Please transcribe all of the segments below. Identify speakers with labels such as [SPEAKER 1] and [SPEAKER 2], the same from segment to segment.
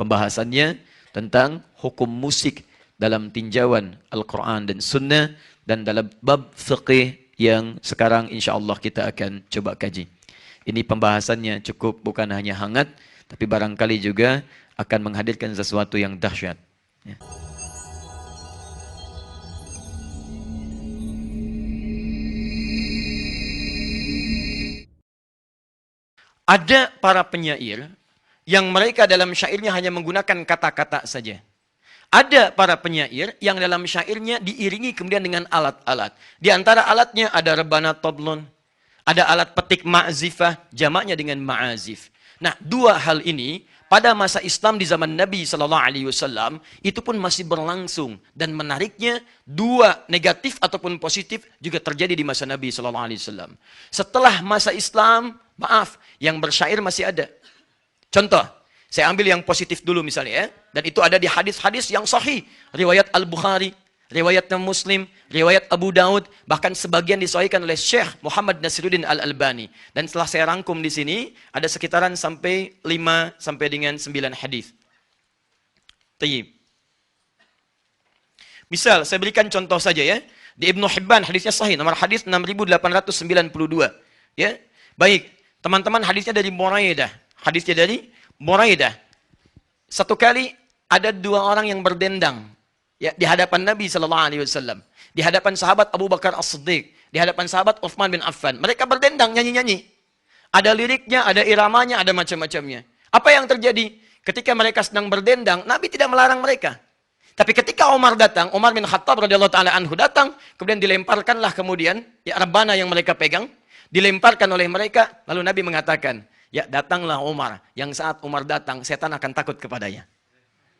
[SPEAKER 1] Pembahasannya tentang hukum musik dalam tinjauan Al-Quran dan Sunnah, dan dalam bab fiqih yang sekarang insya Allah kita akan coba kaji. Ini pembahasannya cukup bukan hanya hangat, tapi barangkali juga akan menghadirkan sesuatu yang dahsyat. Ya. Ada para penyair yang mereka dalam syairnya hanya menggunakan kata-kata saja. Ada para penyair yang dalam syairnya diiringi kemudian dengan alat-alat. Di antara alatnya ada rebana toblon, ada alat petik ma'zifah, jamaknya dengan ma'azif. Nah, dua hal ini pada masa Islam di zaman Nabi SAW itu pun masih berlangsung, dan menariknya dua negatif ataupun positif juga terjadi di masa Nabi SAW. Setelah masa Islam, maaf, yang bersyair masih ada. Contoh, saya ambil yang positif dulu misalnya ya. Dan itu ada di hadis-hadis yang sahih. Riwayat Al-Bukhari, riwayat Muslim, riwayat Abu Daud, bahkan sebagian disahihkan oleh Syekh Muhammad Nasiruddin Al-Albani. Dan setelah saya rangkum di sini, ada sekitaran sampai 5 sampai dengan 9 hadis. Tayyib. Misal, saya berikan contoh saja ya. Di Ibnu Hibban hadisnya sahih, nomor hadis 6892. Ya. Baik, teman-teman, hadisnya dari Buraidah. Hadisnya dari Buraidah. Satu kali ada dua orang yang berdendang ya, di hadapan Nabi SAW, di hadapan sahabat Abu Bakar As-Siddiq, di hadapan sahabat Uthman bin Affan. Mereka berdendang, nyanyi-nyanyi. Ada liriknya, ada iramanya, ada macam-macamnya. Apa yang terjadi? Ketika mereka sedang berdendang, Nabi tidak melarang mereka. Tapi ketika Umar datang, Umar bin Khattab radhiyallahu taala anhu datang, kemudian dilemparkanlah kemudian ya rebana yang mereka pegang, dilemparkan oleh mereka, lalu Nabi mengatakan, ya datanglah Umar, yang saat Umar datang, setan akan takut kepadanya.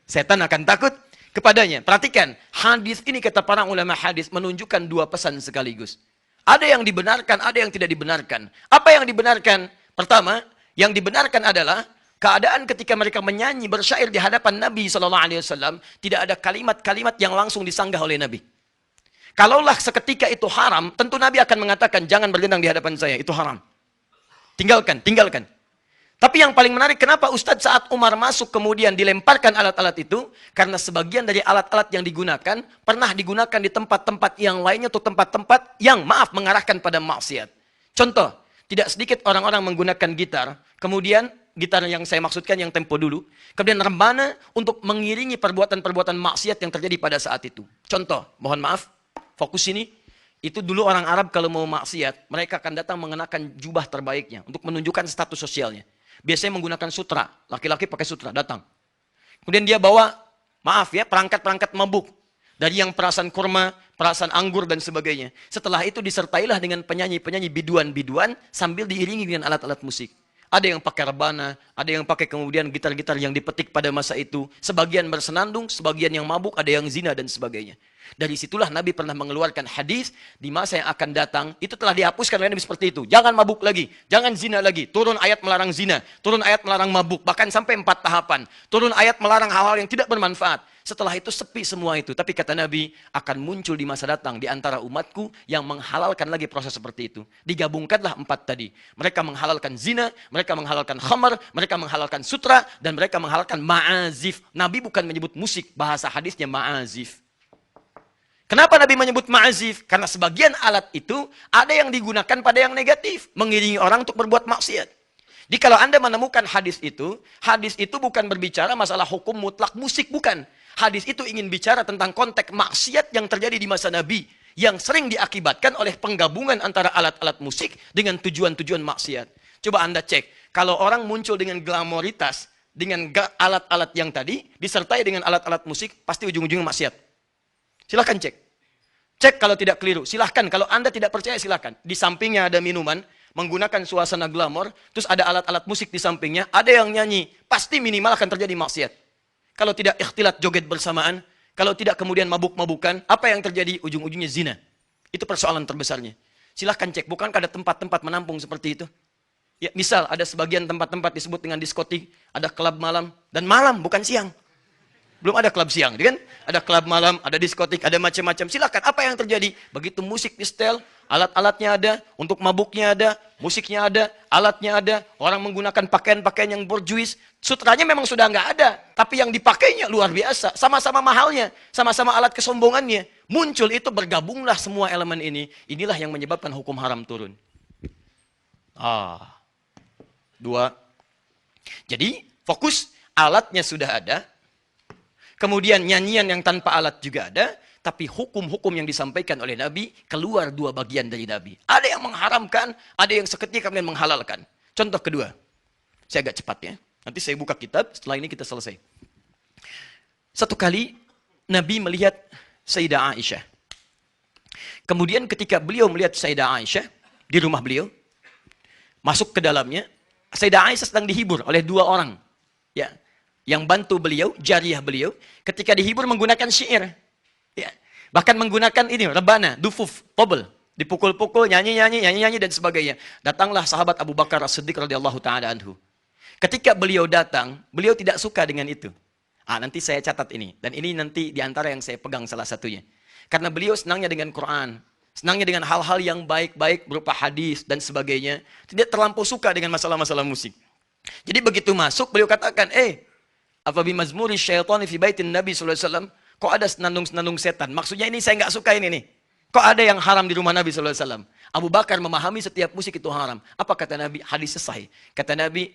[SPEAKER 1] Setan akan takut kepadanya. Perhatikan, hadis ini kata para ulama hadis menunjukkan dua pesan sekaligus. Ada yang dibenarkan, ada yang tidak dibenarkan. Apa yang dibenarkan? Pertama, yang dibenarkan adalah keadaan ketika mereka menyanyi bersyair di hadapan Nabi SAW, tidak ada kalimat-kalimat yang langsung disanggah oleh Nabi. Kalaulah seketika itu haram, tentu Nabi akan mengatakan, jangan berdendang di hadapan saya, itu haram. Tinggalkan, tinggalkan. Tapi yang paling menarik, kenapa Ustadz saat Umar masuk kemudian dilemparkan alat-alat itu? Karena sebagian dari alat-alat yang digunakan, pernah digunakan di tempat-tempat yang lainnya, atau tempat-tempat yang, maaf, mengarahkan pada maksiat. Contoh, tidak sedikit orang-orang menggunakan gitar, kemudian gitar yang saya maksudkan yang tempo dulu, kemudian rebana untuk mengiringi perbuatan-perbuatan maksiat yang terjadi pada saat itu. Contoh, mohon maaf, fokus ini, itu dulu orang Arab kalau mau maksiat, mereka akan datang mengenakan jubah terbaiknya untuk menunjukkan status sosialnya. Biasanya menggunakan sutra, laki-laki pakai sutra, datang. Kemudian dia bawa, maaf ya, perangkat-perangkat mabuk. Dari yang perasan kurma, perasan anggur, dan sebagainya. Setelah itu disertailah dengan penyanyi-penyanyi biduan-biduan, sambil diiringi dengan alat-alat musik. Ada yang pakai rebana, ada yang pakai kemudian gitar-gitar yang dipetik pada masa itu. Sebagian bersenandung, sebagian yang mabuk, ada yang zina, dan sebagainya. Dari situlah Nabi pernah mengeluarkan hadis, di masa yang akan datang, itu telah dihapuskan oleh Nabi seperti itu. Jangan mabuk lagi, jangan zina lagi. Turun ayat melarang zina, turun ayat melarang mabuk, bahkan sampai 4 tahapan. Turun ayat melarang hal-hal yang tidak bermanfaat. Setelah itu sepi semua itu. Tapi kata Nabi, akan muncul di masa datang di antara umatku yang menghalalkan lagi proses seperti itu. Digabungkanlah 4 tadi. Mereka menghalalkan zina, mereka menghalalkan khamar, mereka menghalalkan sutra, dan mereka menghalalkan ma'azif. Nabi bukan menyebut musik, bahasa hadisnya ma'azif. Kenapa Nabi menyebut ma'azif? Karena sebagian alat itu ada yang digunakan pada yang negatif. Mengiringi orang untuk berbuat maksiat. Jadi kalau Anda menemukan hadis itu bukan berbicara masalah hukum mutlak musik, bukan. Hadis itu ingin bicara tentang konteks maksiat yang terjadi di masa Nabi. Yang sering diakibatkan oleh penggabungan antara alat-alat musik dengan tujuan-tujuan maksiat. Coba Anda cek. Kalau orang muncul dengan glamoritas, dengan alat-alat yang tadi, disertai dengan alat-alat musik, pasti ujung-ujungnya maksiat. Silahkan cek. Cek kalau tidak keliru. Silahkan, kalau Anda tidak percaya silahkan. Di sampingnya ada minuman, menggunakan suasana glamor, terus ada alat-alat musik di sampingnya, ada yang nyanyi. Pasti minimal akan terjadi maksiat. Kalau tidak ikhtilat joget bersamaan, kalau tidak kemudian mabuk-mabukan, apa yang terjadi? Ujung-ujungnya zina. Itu persoalan terbesarnya. Silahkan cek, bukankah ada tempat-tempat menampung seperti itu? Ya, misal ada sebagian tempat-tempat disebut dengan diskotik, ada klub malam, dan malam bukan siang. Belum ada klub siang, kan? Ada klub malam, ada diskotik, ada macam-macam. Silakan, apa yang terjadi? Begitu musik di setel, alat-alatnya ada, untuk mabuknya ada, musiknya ada, alatnya ada, orang menggunakan pakaian-pakaian yang borjuis, sutranya memang sudah nggak ada, tapi yang dipakainya luar biasa, sama-sama mahalnya, sama-sama alat kesombongannya. Muncul itu, bergabunglah semua elemen ini, inilah yang menyebabkan hukum haram turun. Dua. Jadi, fokus, alatnya sudah ada, kemudian nyanyian yang tanpa alat juga ada, tapi hukum-hukum yang disampaikan oleh Nabi keluar dua bagian dari Nabi. Ada yang mengharamkan, ada yang seketika kemudian menghalalkan. Contoh kedua, saya agak cepat ya. Nanti saya buka kitab, setelah ini kita selesai. Satu kali Nabi melihat Sayyidah Aisyah. Kemudian ketika beliau melihat Sayyidah Aisyah di rumah beliau, masuk ke dalamnya, Sayyidah Aisyah sedang dihibur oleh dua orang. Ya, yang bantu beliau, jariah beliau, ketika dihibur menggunakan syair. Ya. Bahkan menggunakan ini, rebana, dufuf, tobel. Dipukul-pukul, nyanyi-nyanyi, dan sebagainya. Datanglah sahabat Abu Bakar As-Siddiq radhiyallahu ta'ala anhu. Ketika beliau datang, beliau tidak suka dengan itu. Nanti saya catat ini. Dan ini nanti diantara yang saya pegang salah satunya. Karena beliau senangnya dengan Quran. Senangnya dengan hal-hal yang baik-baik berupa hadis dan sebagainya. Tidak terlampau suka dengan masalah-masalah musik. Jadi begitu masuk, beliau katakan, apa bimazmuri syaitani fi baitin Nabi sallallahu alaihi wasallam? Kok ada senandung-senandung setan? Maksudnya ini saya nggak suka ini nih. Kok ada yang haram di rumah Nabi sallallahu alaihi wasallam? Abu Bakar memahami setiap musik itu haram. Apa kata Nabi? Hadis sahih. Kata Nabi,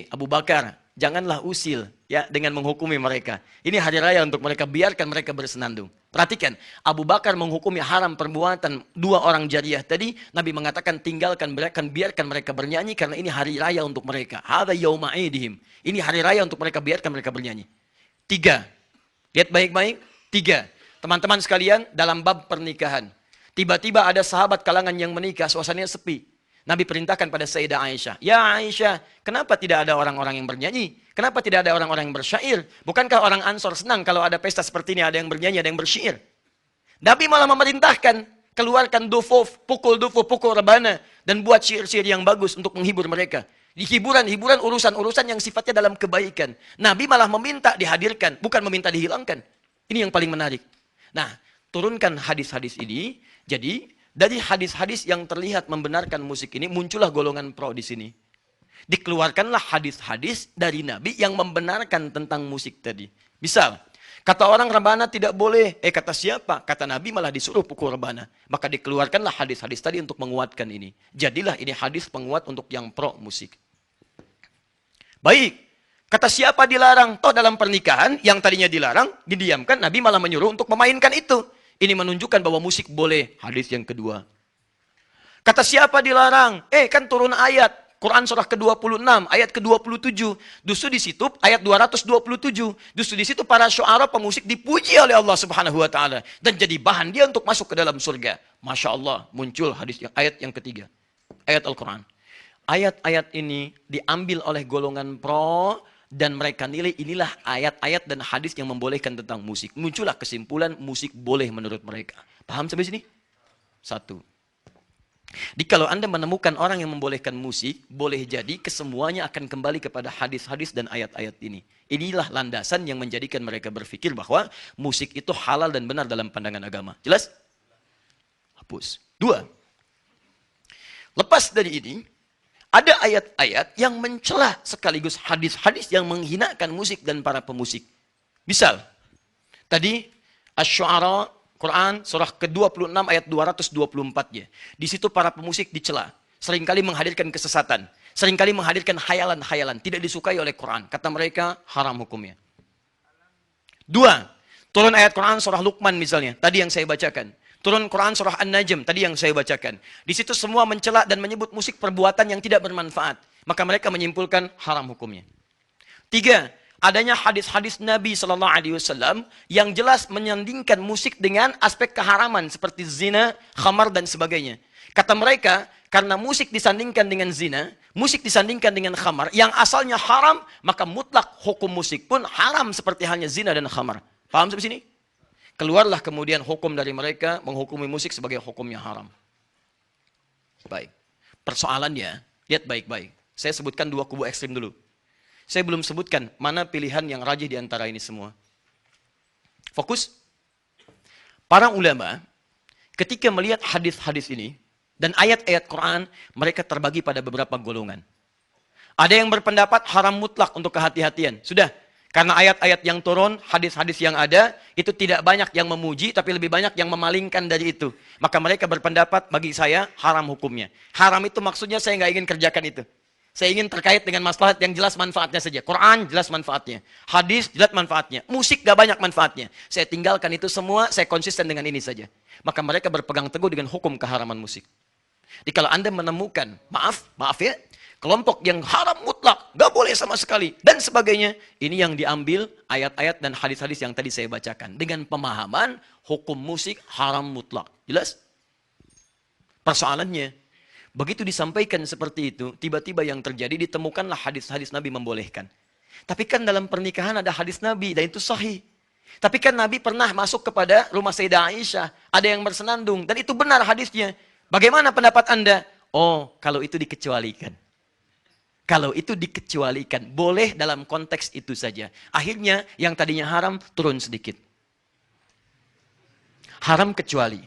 [SPEAKER 1] Abu Bakar, janganlah usil ya dengan menghukumi mereka. Ini hari raya untuk mereka, biarkan mereka bersenandung. Perhatikan, Abu Bakar menghukumi haram perbuatan dua orang jariah tadi. Nabi mengatakan tinggalkan mereka, biarkan mereka bernyanyi karena ini hari raya untuk mereka. Hadza yauma idihim. Ini hari raya untuk mereka, biarkan mereka bernyanyi. 3. Lihat baik-baik. 3. Teman-teman sekalian, dalam bab pernikahan. Tiba-tiba ada sahabat kalangan yang menikah, suasananya sepi. Nabi perintahkan pada Sayyidah Aisyah, "Ya Aisyah, kenapa tidak ada orang-orang yang bernyanyi? Kenapa tidak ada orang-orang yang bersyair? Bukankah orang Ansor senang kalau ada pesta seperti ini, ada yang bernyanyi, ada yang bersyair?" Nabi malah memerintahkan, keluarkan dufuf, pukul rebana, dan buat syair-syair yang bagus untuk menghibur mereka. Di hiburan-hiburan, urusan-urusan yang sifatnya dalam kebaikan. Nabi malah meminta dihadirkan, bukan meminta dihilangkan. Ini yang paling menarik. Nah, turunkan hadis-hadis ini, jadi dari hadis-hadis yang terlihat membenarkan musik ini, muncullah golongan pro di sini. Dikeluarkanlah hadis-hadis dari Nabi yang membenarkan tentang musik tadi. Misal, kata orang rebana tidak boleh. Kata siapa? Kata Nabi malah disuruh pukul rebana. Maka dikeluarkanlah hadis-hadis tadi untuk menguatkan ini. Jadilah ini hadis penguat untuk yang pro musik. Baik. Kata siapa dilarang? Toh dalam pernikahan, yang tadinya dilarang, didiamkan. Nabi malah menyuruh untuk memainkan itu. Ini menunjukkan bahwa musik boleh. Hadis yang kedua. Kata siapa dilarang? Kan turun ayat. Quran surah ke-26, ayat ke-27. Justru di situ, ayat 227. Justru di situ para syu'ara pemusik dipuji oleh Allah subhanahu wa ta'ala. Dan jadi bahan dia untuk masuk ke dalam surga. Masya Allah, muncul hadis ayat yang ketiga. Ayat Al-Quran. Ayat-ayat ini diambil oleh golongan pro, dan mereka nilai inilah ayat-ayat dan hadis yang membolehkan tentang musik. Muncullah kesimpulan musik boleh menurut mereka. Paham sampai sini? 1. Jadi kalau Anda menemukan orang yang membolehkan musik, boleh jadi kesemuanya akan kembali kepada hadis-hadis dan ayat-ayat ini. Inilah landasan yang menjadikan mereka berpikir bahwa musik itu halal dan benar dalam pandangan agama. Jelas? Hapus. 2. Lepas dari ini, ada ayat-ayat yang mencela sekaligus hadis-hadis yang menghinakan musik dan para pemusik. Misal, tadi Asy-Syu'ara Quran surah ke-26 ayat 224-nya. Di situ para pemusik dicela. Seringkali menghadirkan kesesatan. Seringkali menghadirkan khayalan-khayalan. Tidak disukai oleh Quran. Kata mereka, haram hukumnya. 2. Turun ayat Quran surah Luqman misalnya. Tadi yang saya bacakan. Turun Quran surah An-Najm, tadi yang saya bacakan. Di situ semua mencela dan menyebut musik perbuatan yang tidak bermanfaat. Maka mereka menyimpulkan haram hukumnya. 3. Adanya hadis-hadis Nabi SAW yang jelas menyandingkan musik dengan aspek keharaman seperti zina, khamar, dan sebagainya. Kata mereka, karena musik disandingkan dengan zina, musik disandingkan dengan khamar, yang asalnya haram, maka mutlak hukum musik pun haram seperti halnya zina dan khamar. Paham sampai sini? Keluarlah kemudian hukum dari mereka menghukumi musik sebagai hukumnya haram. Baik. Persoalannya, lihat baik-baik. Saya sebutkan dua kubu ekstrim dulu. Saya belum sebutkan mana pilihan yang rajih di antara ini semua. Fokus. Para ulama ketika melihat hadis-hadis ini dan ayat-ayat Quran, mereka terbagi pada beberapa golongan. Ada yang berpendapat haram mutlak untuk kehati-hatian. Sudah, karena ayat-ayat yang turun, hadis-hadis yang ada, itu tidak banyak yang memuji, tapi lebih banyak yang memalingkan dari itu. Maka mereka berpendapat, bagi saya, haram hukumnya. Haram itu maksudnya saya nggak ingin kerjakan itu. Saya ingin terkait dengan masalah yang jelas manfaatnya saja. Quran jelas manfaatnya. Hadis jelas manfaatnya. Musik gak banyak manfaatnya. Saya tinggalkan itu semua, saya konsisten dengan ini saja. Maka mereka berpegang teguh dengan hukum keharaman musik. Jadi kalau Anda menemukan, maaf ya, kelompok yang haram mutlak, gak boleh sama sekali, dan sebagainya, ini yang diambil ayat-ayat dan hadis-hadis yang tadi saya bacakan. Dengan pemahaman hukum musik haram mutlak. Jelas? Persoalannya, begitu disampaikan seperti itu, tiba-tiba yang terjadi ditemukanlah hadis-hadis Nabi membolehkan. Tapi kan dalam pernikahan ada hadis Nabi, dan itu sahih. Tapi kan Nabi pernah masuk kepada rumah Sayyidah Aisyah, ada yang bersenandung, dan itu benar hadisnya. Bagaimana pendapat Anda? Oh, kalau itu dikecualikan. Kalau itu dikecualikan, boleh dalam konteks itu saja. Akhirnya, yang tadinya haram, turun sedikit. Haram kecuali.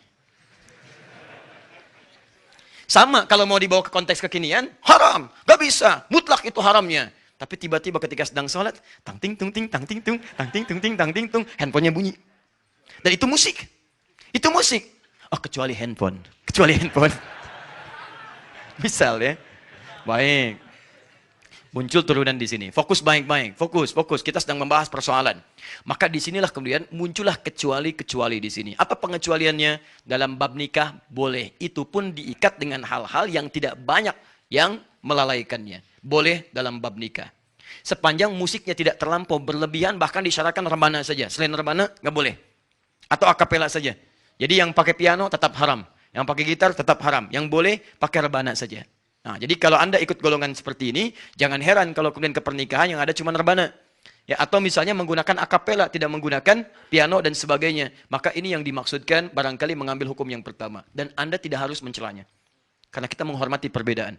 [SPEAKER 1] Sama kalau mau dibawa ke konteks kekinian, haram, gak bisa, mutlak itu haramnya. Tapi tiba-tiba ketika sedang sholat, tang ting tung ting, tang ting tung, tang ting tung ting, tang ting tung, handphonenya bunyi. Dan itu musik. Itu musik. Oh, kecuali handphone. Kecuali handphone. Misal ya. Baik. Muncul turunan di sini. Fokus baik-baik. Fokus. Kita sedang membahas persoalan. Maka disinilah kemudian muncullah kecuali-kecuali di sini. Apa pengecualiannya? Dalam bab nikah boleh. Itu pun diikat dengan hal-hal yang tidak banyak yang melalaikannya. Boleh dalam bab nikah. Sepanjang musiknya tidak terlampau berlebihan, bahkan disyaratkan rebana saja. Selain rebana, nggak boleh. Atau akapela saja. Jadi yang pakai piano tetap haram. Yang pakai gitar tetap haram. Yang boleh pakai rebana saja. Nah, jadi kalau Anda ikut golongan seperti ini, jangan heran kalau kemudian ke pernikahan yang ada cuma rebana. Ya, atau misalnya menggunakan akapela, tidak menggunakan piano dan sebagainya. Maka ini yang dimaksudkan barangkali mengambil hukum yang pertama. Dan Anda tidak harus mencelanya. Karena kita menghormati perbedaan.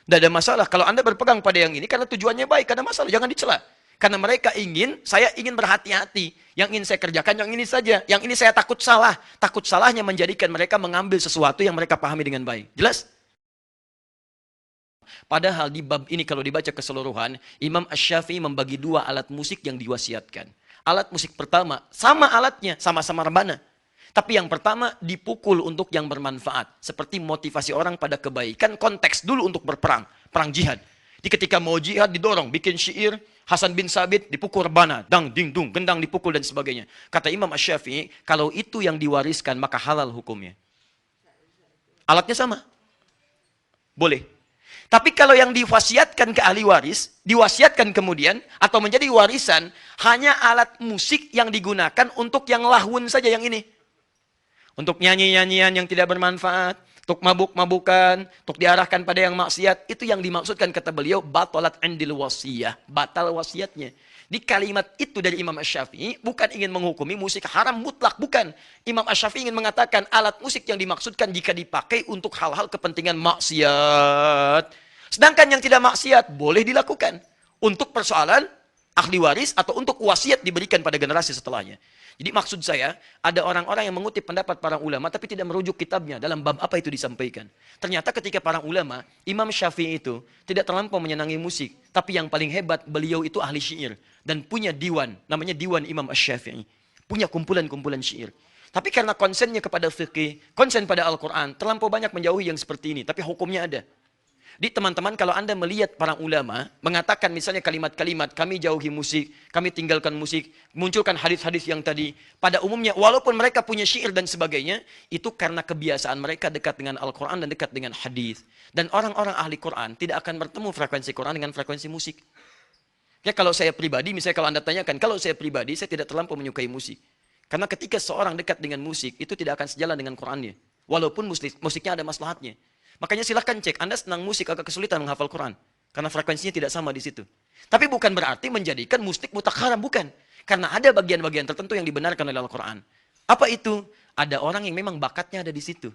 [SPEAKER 1] Tidak ada masalah. Kalau Anda berpegang pada yang ini, karena tujuannya baik, ada masalah. Jangan dicela. Karena mereka saya ingin berhati-hati. Yang ingin saya kerjakan yang ini saja. Yang ini saya takut salah. Takut salahnya menjadikan mereka mengambil sesuatu yang mereka pahami dengan baik. Jelas? Padahal di bab ini kalau dibaca keseluruhan, Imam Asy-Syafi'i membagi dua alat musik yang diwasiatkan. Alat musik pertama, sama alatnya, sama-sama rebana. Tapi yang pertama dipukul untuk yang bermanfaat. Seperti motivasi orang pada kebaikan, konteks dulu untuk berperang, perang jihad. Jadi ketika mau jihad didorong, bikin syair, Hasan bin Sabit dipukul rebana, dang, ding, dung, gendang dipukul dan sebagainya. Kata Imam Asy-Syafi'i, kalau itu yang diwariskan maka halal hukumnya. Alatnya sama. Boleh. Tapi kalau yang diwasiatkan ke ahli waris, diwasiatkan kemudian, atau menjadi warisan, hanya alat musik yang digunakan untuk yang lahun saja yang ini. Untuk nyanyi-nyanyian yang tidak bermanfaat, untuk mabuk-mabukan, untuk diarahkan pada yang maksiat, itu yang dimaksudkan kata beliau, batalat indil wasiyah, batal wasiatnya. Di kalimat itu dari Imam Asy-Syafi'i, bukan ingin menghukumi musik haram mutlak, bukan. Imam Asy-Syafi'i ingin mengatakan alat musik yang dimaksudkan jika dipakai untuk hal-hal kepentingan maksiat. Sedangkan yang tidak maksiat, boleh dilakukan. Untuk persoalan ahli waris atau untuk wasiat diberikan pada generasi setelahnya. Jadi maksud saya, ada orang-orang yang mengutip pendapat para ulama, tapi tidak merujuk kitabnya dalam bab apa itu disampaikan. Ternyata ketika para ulama, Imam Syafi'i itu tidak terlampau menyenangi musik. Tapi yang paling hebat, beliau itu ahli syair. Dan punya diwan, namanya Diwan Imam Asy-Syafi'i. Punya kumpulan-kumpulan syair. Tapi karena konsennya kepada fikih, konsen pada Al-Quran, terlampau banyak menjauhi yang seperti ini. Tapi hukumnya ada. Di teman-teman, kalau Anda melihat para ulama mengatakan misalnya kalimat-kalimat, kami jauhi musik, kami tinggalkan musik, munculkan hadis-hadis yang tadi, pada umumnya walaupun mereka punya syair dan sebagainya, itu karena kebiasaan mereka dekat dengan Al-Quran dan dekat dengan hadis. Dan orang-orang ahli Quran tidak akan bertemu frekuensi Quran dengan frekuensi musik. Ya, kalau saya pribadi, misalnya kalau Anda tanyakan, kalau saya pribadi, saya tidak terlampau menyukai musik. Karena ketika seorang dekat dengan musik, itu tidak akan sejalan dengan Qurannya. Walaupun musiknya ada maslahatnya. Makanya silahkan cek, Anda senang musik agak kesulitan menghafal Quran. Karena frekuensinya tidak sama di situ. Tapi bukan berarti menjadikan musik mutlak haram, bukan. Karena ada bagian-bagian tertentu yang dibenarkan oleh Al-Quran. Apa itu? Ada orang yang memang bakatnya ada di situ.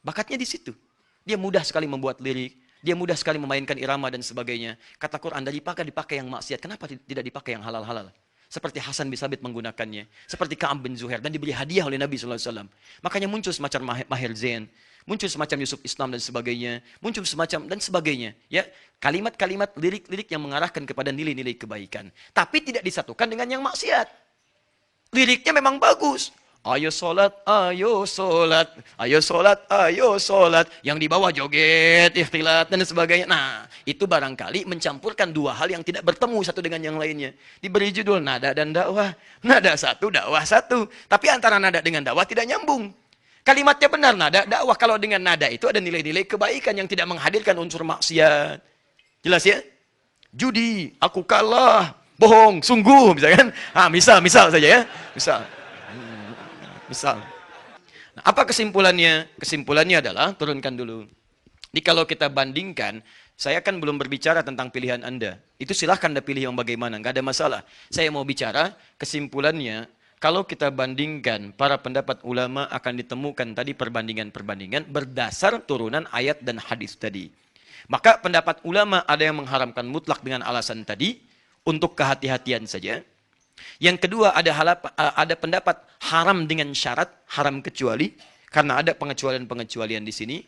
[SPEAKER 1] Bakatnya di situ. Dia mudah sekali membuat lirik. Dia mudah sekali memainkan irama dan sebagainya. Kata Quran, daripada dipakai yang maksiat, kenapa tidak dipakai yang halal-halal? Seperti Hasan bin Sabit menggunakannya. Seperti Ka'ab bin Zuhair. Dan diberi hadiah oleh Nabi SAW. Makanya muncul semacam Maher Zain. Muncul semacam Yusuf Islam dan sebagainya. Muncul semacam dan sebagainya. Ya, kalimat-kalimat lirik-lirik yang mengarahkan kepada nilai-nilai kebaikan. Tapi tidak disatukan dengan yang maksiat. Liriknya memang bagus. Ayo sholat, ayo sholat, ayo sholat, ayo sholat. Yang di bawah joget, ikhtilat, dan sebagainya. Nah, itu barangkali mencampurkan dua hal yang tidak bertemu satu dengan yang lainnya. Diberi judul nada dan dakwah. Nada satu, dakwah satu. Tapi antara nada dengan dakwah tidak nyambung. Kalimatnya benar, nada, dakwah. Kalau dengan nada itu ada nilai-nilai kebaikan yang tidak menghadirkan unsur maksiat. Jelas ya? Judi, aku kalah, bohong, sungguh, misalkan. Misal saja ya. Misal. Nah, apa kesimpulannya? Kesimpulannya adalah, turunkan dulu. Jadi kalau kita bandingkan, saya kan belum berbicara tentang pilihan Anda. Itu silahkan Anda pilih yang bagaimana, nggak ada masalah. Saya mau bicara, kesimpulannya, kalau kita bandingkan, para pendapat ulama akan ditemukan tadi perbandingan-perbandingan berdasar turunan ayat dan hadis tadi. Maka pendapat ulama ada yang mengharamkan mutlak dengan alasan tadi, untuk kehati-hatian saja. Yang kedua ada pendapat haram dengan syarat, haram kecuali, karena ada pengecualian-pengecualian di sini.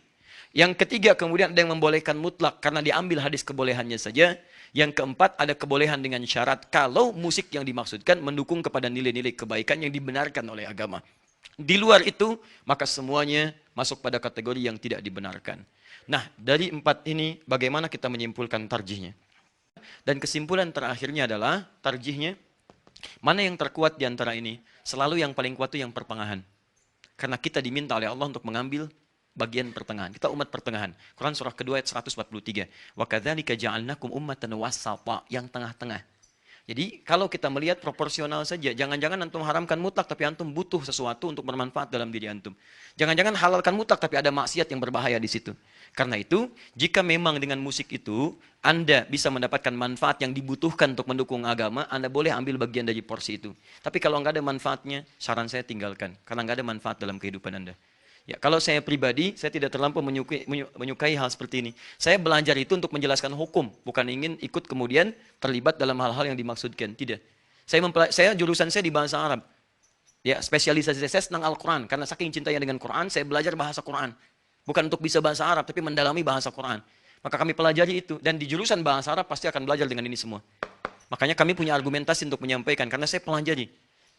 [SPEAKER 1] Yang ketiga kemudian ada yang membolehkan mutlak karena diambil hadis kebolehannya saja. Yang keempat ada kebolehan dengan syarat kalau musik yang dimaksudkan mendukung kepada nilai-nilai kebaikan yang dibenarkan oleh agama. Di luar itu maka semuanya masuk pada kategori yang tidak dibenarkan. Nah, dari empat ini bagaimana kita menyimpulkan tarjihnya? Dan kesimpulan terakhirnya adalah tarjihnya mana yang terkuat di antara ini? Selalu yang paling kuat itu yang pertengahan. Karena kita diminta oleh Allah untuk mengambil bagian pertengahan. Kita umat pertengahan. Quran surah kedua ayat 143. Wa kadzalika ja'alnakum ummatan wasata, yang tengah-tengah. Jadi kalau kita melihat proporsional saja, jangan-jangan antum haramkan mutlak tapi antum butuh sesuatu untuk bermanfaat dalam diri antum. Jangan-jangan halalkan mutlak tapi ada maksiat yang berbahaya di situ. Karena itu, jika memang dengan musik itu Anda bisa mendapatkan manfaat yang dibutuhkan untuk mendukung agama, Anda boleh ambil bagian dari porsi itu. Tapi kalau nggak ada manfaatnya, saran saya tinggalkan. Karena nggak ada manfaat dalam kehidupan Anda. Ya, kalau saya pribadi, saya tidak terlampau menyukai hal seperti ini. Saya belajar itu untuk menjelaskan hukum, bukan ingin ikut kemudian terlibat dalam hal-hal yang dimaksudkan. Tidak. Jurusan saya di bahasa Arab. Ya, spesialisasi saya tentang Al-Quran. Karena saking cintanya dengan Quran, saya belajar bahasa Quran. Bukan untuk bisa bahasa Arab, tapi mendalami bahasa Quran. Maka kami pelajari itu. Dan di jurusan bahasa Arab pasti akan belajar dengan ini semua. Makanya kami punya argumentasi untuk menyampaikan. Karena saya pelajari.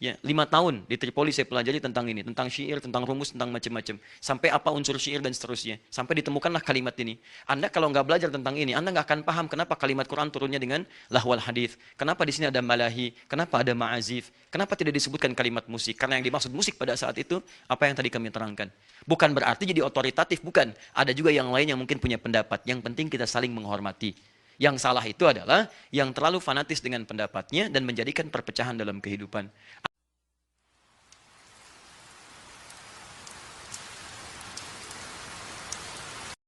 [SPEAKER 1] Ya, 5 tahun di Tripoli saya pelajari tentang ini, tentang syair, tentang rumus, tentang macam-macam. Sampai apa unsur syair dan seterusnya. Sampai ditemukanlah kalimat ini. Anda kalau nggak belajar tentang ini, Anda nggak akan paham kenapa kalimat Quran turunnya dengan lahwal hadith. Kenapa di sini ada malahi, kenapa ada ma'azif, kenapa tidak disebutkan kalimat musik. Karena yang dimaksud musik pada saat itu, apa yang tadi kami terangkan. Bukan berarti jadi otoritatif, bukan. Ada juga yang lain yang mungkin punya pendapat. Yang penting kita saling menghormati. Yang salah itu adalah yang terlalu fanatis dengan pendapatnya dan menjadikan perpecahan dalam kehidupan.